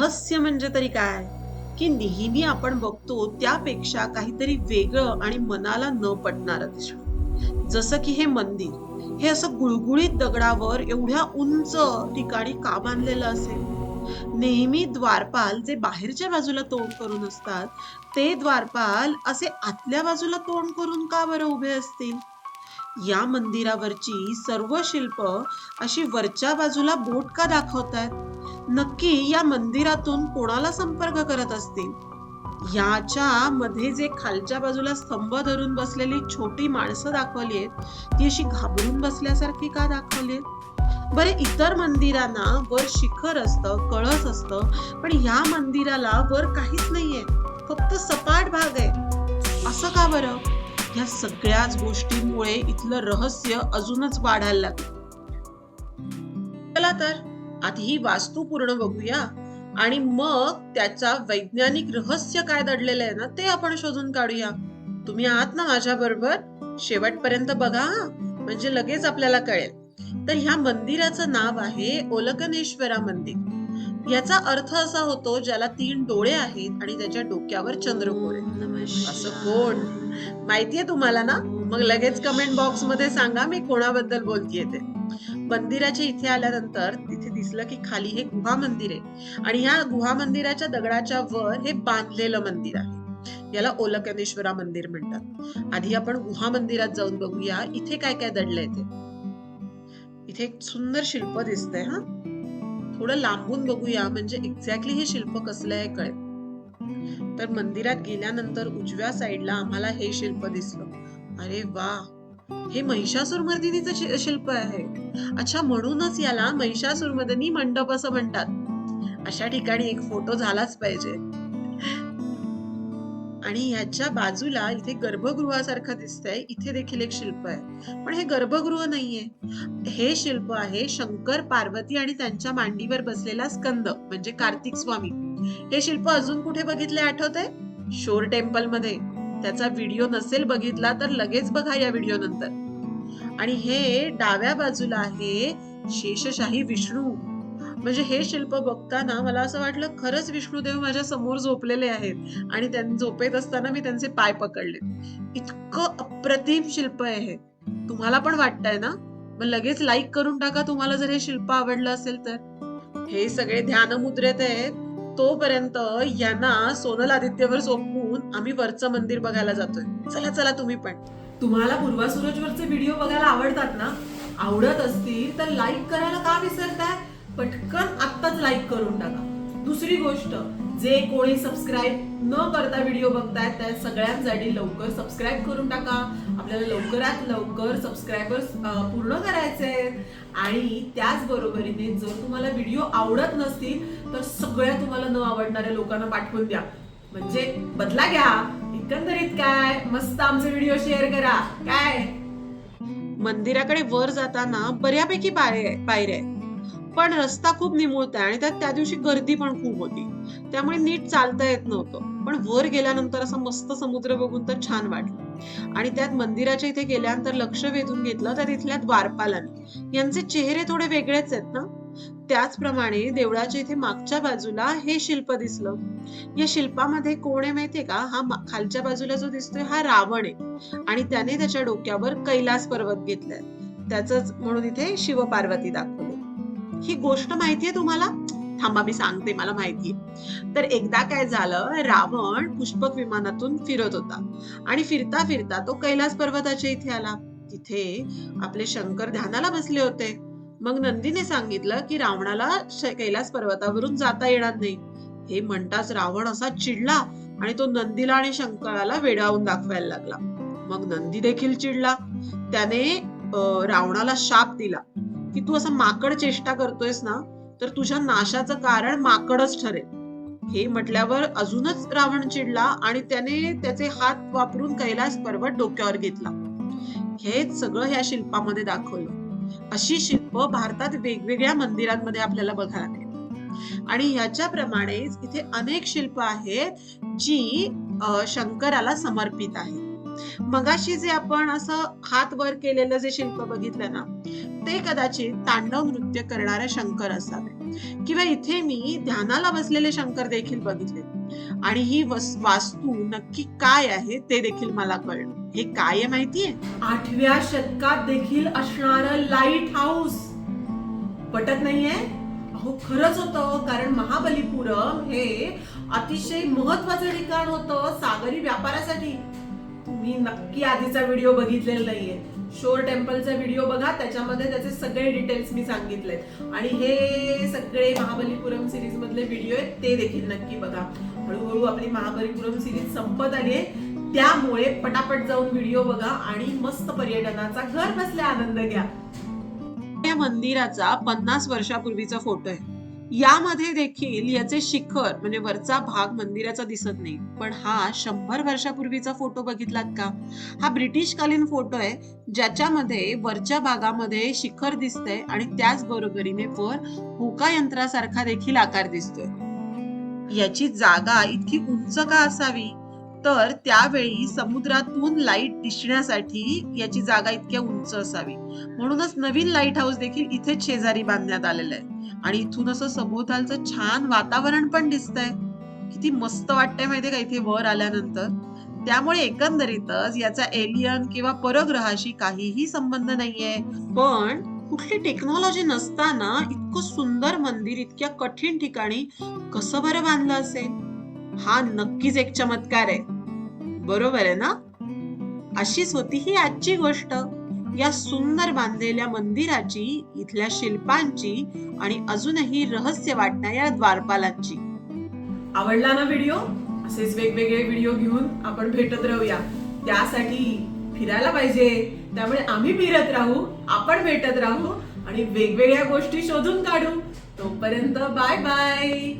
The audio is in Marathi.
रहस्य म्हणजे तरी काय की नेहमी आपण बघतो त्यापेक्षा काहीतरी वेगळं आणि मनाला न पटणारं दिसणं. जसं की हे मंदिर, हे असं गुळगुळीत दगडावर एवढ्या उंच ठिकाणी का बांधलेलं असेल? नेहमी द्वारपाल जे बाहेरच्या बाजूला तोंड करून असतात, ते द्वारपाल असे आतल्या बाजूला तोंड करून का बरं उभे असतील? या मंदिरावरची सर्व शिल्प अशी वरच्या बाजूला बोट का दाखवतायत? नक्की या मंदिरातून कोणाला संपर्क करत असतील? याच्या मध्ये जे खालच्या बाजूला स्तंभ धरून बसलेली छोटी माणसं दाखवलीत, ती अशी घाबरून बसल्यासारखी का दाखवलीत? बरे इतर मंदिरांना वर शिखर असतं, कळस असतं, पण या मंदिराला वर काहीच नाहीये, फक्त सपाट भाग आहे. असं का बरं? या सगळ्याच गोष्टींमुळे इथलं रहस्य अजूनच वाढायला लागलं. चला तर आधी ही वास्तू पूर्ण बघूया आणि मग त्याचा वैज्ञानिक रहस्य काय दडलेलं आहे ना, ते आपण शोधून काढूया. तुम्ही आहात ना माझ्या बरोबर? शेवटपर्यंत बघा हा, म्हणजे लगेच आपल्याला कळेल. तर ह्या मंदिराचं नाव आहे ओलकनेश्वरा मंदिर. याचा अर्थ असा होतो ज्याला 3 डोळे आहेत आणि त्याच्या डोक्यावर चंद्रकोर आहे. असं कोण माहितीये तुम्हाला ना? मग लगेच कमेंट बॉक्स मध्ये सांगा मी कोणाबद्दल बोलतीये ते. मंदिराच्या इथे आल्यानंतर तिथे दिसलं की खाली हे गुहा मंदिर आहे आणि ह्या गुहा मंदिराच्या दगडाच्या वर हे बांधलेलं मंदिर आहे. याला ओलकनेश्वरा मंदिर म्हणतात. आधी आपण गुहा मंदिरात जाऊन बघूया इथे काय काय दडलंय ते. इथे एक सुंदर शिल्प दिसतंय हा. थोडं लांबून बघूया म्हणजे एक्झॅक्टली हे शिल्प कसलं आहे कळेल. तर मंदिरात गेल्यानंतर उजव्या साईडला आम्हाला हे शिल्प दिसलं. अरे वा, हे महिषासुरमर्दिनीचं शिल्प आहे. अच्छा, म्हणूनच याला महिषासुरमर्दिनी मंडप असं म्हणतात. अशा ठिकाणी एक फोटो झालाच पाहिजे. आणि ह्याच्या बाजूला इथे गर्भगृहासारखं दिसतंय, इथे देखील एक शिल्प आहे, पण हे गर्भगृह नाहीये. हे शिल्प आहे शंकर, पार्वती आणि त्यांच्या मांडीवर बसलेला स्कंद म्हणजे कार्तिक स्वामी. हे शिल्प अजून कुठे बघितले आठवतंय? शोर टेम्पल मध्ये. त्याचा व्हिडिओ नसेल बघितला तर लगेच बघा या व्हिडिओ नंतर. आणि हे डाव्या बाजूला आहे शेषशाही विष्णू. म्हणजे हे शिल्प बघताना मला असं वाटलं खरंच विष्णुदेव माझ्या समोर झोपलेले आहेत आणि त्यांनी झोपेत असताना मी त्यांचे पाय पकडले. इतकं अप्रतिम शिल्प आहे हे. तुम्हाला पण वाटतंय ना? मग लगेच लाईक करून टाका तुम्हाला जर हे शिल्प आवडलं असेल तर. हे सगळे ध्यान मुद्रेत आहेत. तोपर्यंत यांना सोनल आदित्यवर सोपवून आम्ही वरचं मंदिर बघायला जातोय. चला चला तुम्ही पण. तुम्हाला पूर्वा सूरजवरचे व्हिडिओ बघायला आवडतात ना? आवडत असतील तर लाईक करायला का विसरताय? पटकन आत्ताच लाईक करून टाका. दुसरी गोष्ट, जे कोणी सबस्क्राईब न करता व्हिडिओ बघतायत त्या सगळ्यांसाठी लवकर सबस्क्राईब करून टाका. आपल्याला लवकरात लवकर सबस्क्रायबर्स पूर्ण करायचे आहेत. आणि त्याच बरोबरीने जर तुम्हाला व्हिडिओ आवडत नसतील तर सगळ्या तुम्हाला न आवडणाऱ्या लोकांना पाठवून द्या, म्हणजे बदला घ्या. एकंदरीत काय मस्त आमचे व्हिडिओ शेअर करा. काय मंदिराकडे वर जाताना बऱ्यापैकी पायऱ्या आहेत, पण रस्ता खूप निमुळता आणि त्यात त्या दिवशी गर्दी पण खूप होती, त्यामुळे नीट चालता येत नव्हतं. पण वर गेल्यानंतर असं मस्त समुद्र बघून तर छान वाटलं. आणि त्यात मंदिराच्या इथे गेल्यानंतर लक्ष वेधून घेतलं तर तिथल्या द्वारपालांनी यांचे चेहरे थोडे वेगळेच आहेत ना. त्याचप्रमाणे देवळाच्या इथे मागच्या बाजूला हे शिल्प दिसलं. या शिल्पामध्ये कोण आहे माहितीये का? हा खालच्या बाजूला जो दिसतोय हा रावण आहे आणि त्याने त्याच्या डोक्यावर कैलास पर्वत घेतलाय. त्याच म्हणून इथे शिव पार्वती दाखवले. ही गोष्ट माहितीये तुम्हाला? थांबा मी सांगते, मला माहितीये. तर एकदा काय झालं, रावण पुष्पक विमानातून फिरत होता आणि फिरता फिरता तो कैलास पर्वताच्या इथे आला. तिथे आपले शंकर ध्यानाला बसले होते. मग नंदीने सांगितलं की रावणाला कैलास पर्वतावरून जाता येणार नाही. हे म्हणताच रावण असा चिडला आणि तो नंदीला आणि शंकराला वेडावून दाखवायला लागला. मग नंदी देखील चिडला. त्याने रावणाला शाप दिला की तू असं माकड चेष्टा करतोयस ना, तर तुझ्या नाशाचं कारण माकडच ठरेल. हे म्हटल्यावर अजूनच रावण चिडला आणि त्याने त्याचे हात वापरून कैलास पर्वत डोक्यावर घेतला. हेच सगळं ह्या शिल्पामध्ये दाखवलं. अशी शिल्प भारतात वेगवेगळ्या मंदिरांमध्ये आपल्याला बघायला मिळतात. आणि ह्याच्याप्रमाणेच इथे अनेक शिल्प आहेत जी शंकराला समर्पित आहेत. मगाशी जे आपण असं हात वर केलेलं जे शिल्प बघितलं ना, ते कदाचित तांडव नृत्य करणारे शंकर असावे. किंवा इथे मी ध्यानाला बसलेले शंकर देखील बघितले आणि ही वास्तू नक्की काय आहे ते देखील मला कळलं. हे काय आहे माहितीये? 8व्या शतकात देखील असणारं लाईट हाऊस. पटत नाहीये? अहो खरंच होतं, कारण महाबलीपुरम हे अतिशय महत्वाचं ठिकाण होतं सागरी व्यापारासाठी. तुम्ही नक्की आधीचा व्हिडिओ बघितलेला नाहीये. शोर टेम्पलचा व्हिडिओ बघा, त्याच्यामध्ये त्याचे सगळे डिटेल्स मी सांगितलेत. आणि हे सगळे महाबलीपुरम सिरीज मधले व्हिडिओ आहेत, ते देखील नक्की बघा. हळूहळू आपली महाबलीपुरम सिरीज संपत आली आहे, त्यामुळे पटापट जाऊन व्हिडिओ बघा आणि मस्त पर्यटनाचा घर बसल्या आनंद घ्या. या मंदिराचा 50 वर्षापूर्वीचा फोटो आहे. यामध्ये देखील याचे शिखर म्हणजे वरचा भाग मंदिराचा दिसत नाही, पण हा 100 वर्षापूर्वीचा फोटो बघितलात का? हा ब्रिटिशकालीन फोटो आहे, ज्याच्यामध्ये वरच्या भागामध्ये शिखर दिसतंय आणि त्याच बरोबरीने वर होका यंत्रासारखा देखील आकार दिसतोय. याची जागा इतकी उंच का असावी? तर त्यावेळी समुद्रातून लाईट दिसण्यासाठी याची जागा इतक्या उंच असावी, म्हणूनच नवीन लाईट हाऊस देखील इथेच शेजारी बांधण्यात आलेलं आहे. आणि इथून असं सभोवतालचं छान वातावरण पण दिसतंय. किती मस्त वाटतंय माहितीये का इथे वर आल्यानंतर. त्यामुळे एकंदरीतच याचा एलियन किंवा परग्रहाशी काहीही संबंध नाहीये. पण कुठली टेक्नॉलॉजी नसताना इतकं सुंदर मंदिर इतक्या कठीण ठिकाणी कसं बरं बांधलं असेल? हा नक्कीच एक चमत्कार आहे. बरोबर आहे ना? अशीच होती ही आजची गोष्ट. या सुंदर बांधलेल्या मंदिराची, इथल्या शिल्पांची आणि अजूनही रहस्य वाटणाऱ्या द्वारपालांची. आवडला ना व्हिडिओ? असेच वेगवेगळे व्हिडिओ घेऊन आपण भेटत राहूया. त्यासाठी फिरायला पाहिजे, त्यामुळे आम्ही फिरत राहू, आपण भेटत राहू आणि वेगवेगळ्या गोष्टी शोधून काढू. तोपर्यंत बाय बाय.